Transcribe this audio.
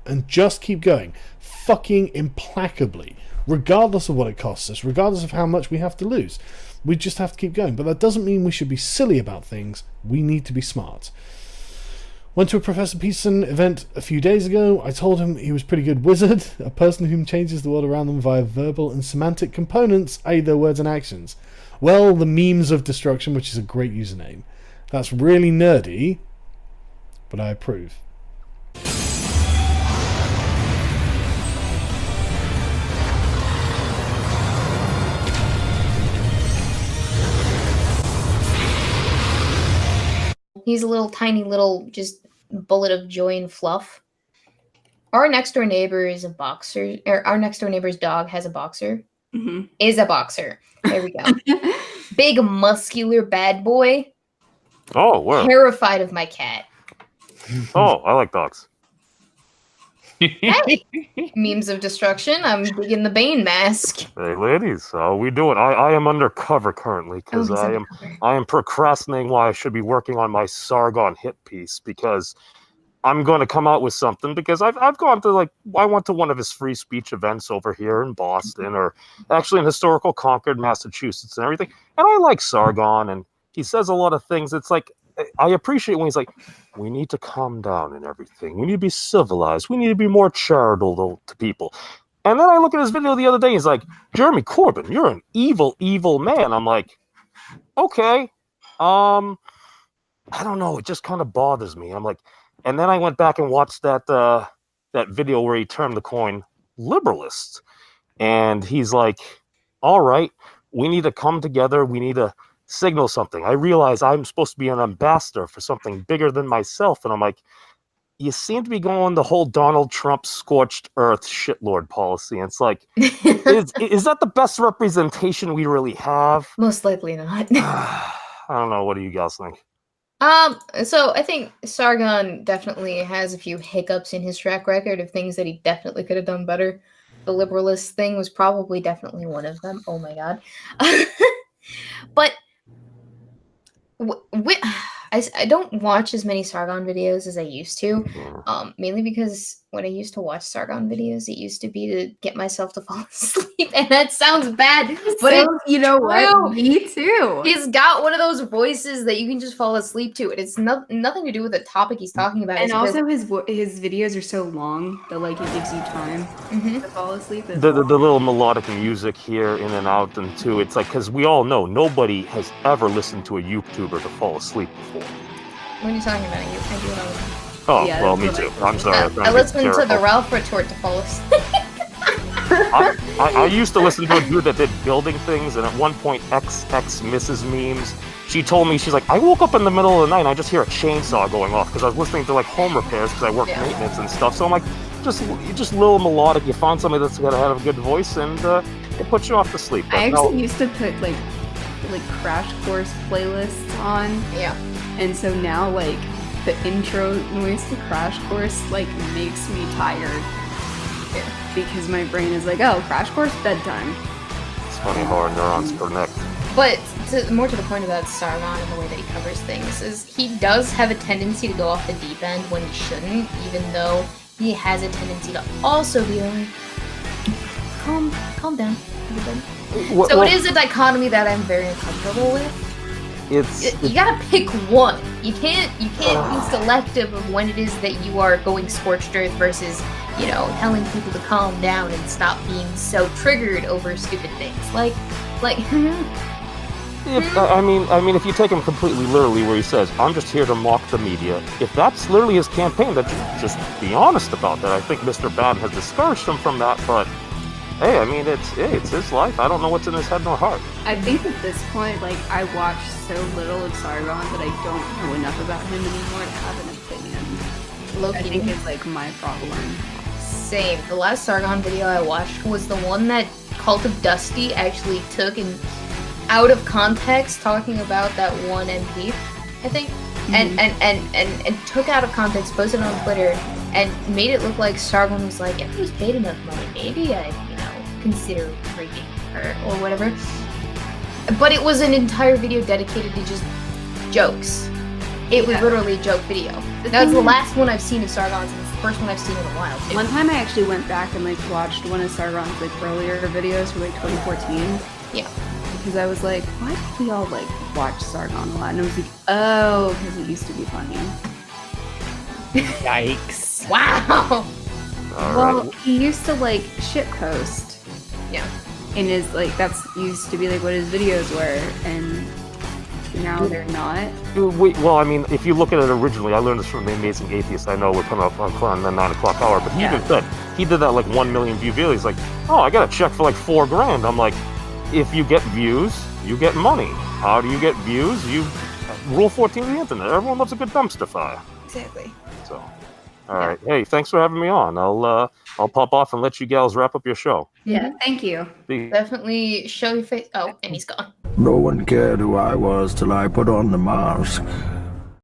and just keep going, fucking implacably, regardless of what it costs us, regardless of how much we have to lose. We just have to keep going. But that doesn't mean we should be silly about things. We need to be smart. Went to a Professor Peterson event a few days ago. I told him he was a pretty good wizard, a person who changes the world around them via verbal and semantic components, i.e. their words and actions. Well, the memes of destruction, which is a great username. That's really nerdy, but I approve. He's a little tiny little just bullet of joy and fluff. Our next door neighbor is a boxer. Or our next door neighbor's dog has a boxer. Mm-hmm. Is a boxer. There we go. Big muscular bad boy. Oh, wow. Terrified of my cat. Oh, I like dogs. Hey, memes of destruction. I'm digging the Bane mask. Hey, ladies, how we doing? I am undercover currently because I am procrastinating while I should be working on my Sargon Hit Piece because I'm going to come out with something because I've gone to I went to one of his free speech events over here in Boston or actually in historical Concord, Massachusetts and everything. And I like Sargon and he says a lot of things. It's like, I appreciate when he's like, we need to calm down and everything. We need to be civilized. We need to be more charitable to people. And then I look at his video the other day. He's like, Jeremy Corbyn, you're an evil, evil man. I'm like, okay. I don't know. It just kind of bothers me. I'm like, and then I went back and watched that video where he termed the coin liberalist. And he's like, all right, we need to come together. We need to signal something. I realize I'm supposed to be an ambassador for something bigger than myself. And I'm like, you seem to be going the whole Donald Trump scorched earth shitlord policy. And it's like, is that the best representation we really have? Most likely not. I don't know. What do you guys think? So I think Sargon definitely has a few hiccups in his track record of things that he definitely could have done better. The liberalist thing was probably definitely one of them. Oh my god. But I don't watch as many Sargon videos as I used to, mainly because when I used to watch Sargon videos, it used to be to get myself to fall asleep, and that sounds bad, but you know what? Me too. He's got one of those voices that you can just fall asleep to, and it's nothing to do with the topic he's talking about. And also his videos are so long that it gives you time to fall asleep. The little melodic music here in and out, and too, it's like, because we all know nobody has ever listened to a YouTuber to fall asleep before. What are you talking about? I do it all the time. Oh, yeah, well, me too. I'm sorry. I listened to the Ralph retort to fall asleep. I used to listen to a dude that did building things, and at one point, Mrs. Memes, she told me, she's like, I woke up in the middle of the night and I just hear a chainsaw going off because I was listening to home repairs because I work maintenance and stuff. So I'm like, just little melodic. You find somebody that's got to have a good voice and it puts you off to sleep. But I actually used to put like Crash Course playlists on. Yeah. And so now the intro noise to Crash Course makes me tired. Yeah. Because my brain is like, oh, Crash Course bedtime. It's funny how our neurons connect. But more to the point about Sargon and the way that he covers things is he does have a tendency to go off the deep end when he shouldn't, even though he has a tendency to also be like, calm down, everybody. So it is a dichotomy that I'm very uncomfortable with. You gotta pick one. You can't be selective of when it is that you are going scorched earth versus, telling people to calm down and stop being so triggered over stupid things. I mean, if you take him completely literally, where he says, "I'm just here to mock the media," if that's literally his campaign, then just be honest about that. I think Mr. Bad has discouraged him from that, but. Hey, I mean, it's his life. I don't know what's in his head nor heart. I think at this point, I watch so little of Sargon that I don't know enough about him anymore to have an opinion. I think it's my problem. Same. The last Sargon video I watched was the one that Cult of Dusty actually took and out of context talking about that one MP, I think, and took out of context, posted it on Twitter, and made it look like Sargon was like, if he was paid enough money, maybe I'd, consider raping her or whatever. But it was an entire video dedicated to just jokes. It was literally a joke video. That's the last one I've seen of Sargon since the first one I've seen in a while. Too. One time I actually went back and like watched one of Sargon's like earlier videos from like 2014. Yeah. Because I was like, why did we all like watch Sargon a lot? And I was like, oh, because it used to be funny. Yikes. Wow. Well, he used to like shitpost. Yeah. And his like that's used to be like what his videos were, and now they're not. Well, I mean, if you look at it originally, I learned this from The Amazing Atheist. I know we're coming up on the 9 o'clock hour, but he even said he did that like 1 million view video. He's like, oh, I got a check for like $4,000. I'm like, if you get views, you get money. How do you get views? You rule 14 of the internet. Everyone loves a good dumpster fire. Exactly. So, all right. Hey, thanks for having me on. I'll pop off and let you gals wrap up your show. Yeah, thank you. Definitely show your face. Oh, and he's gone. No one cared who I was till I put on the mask.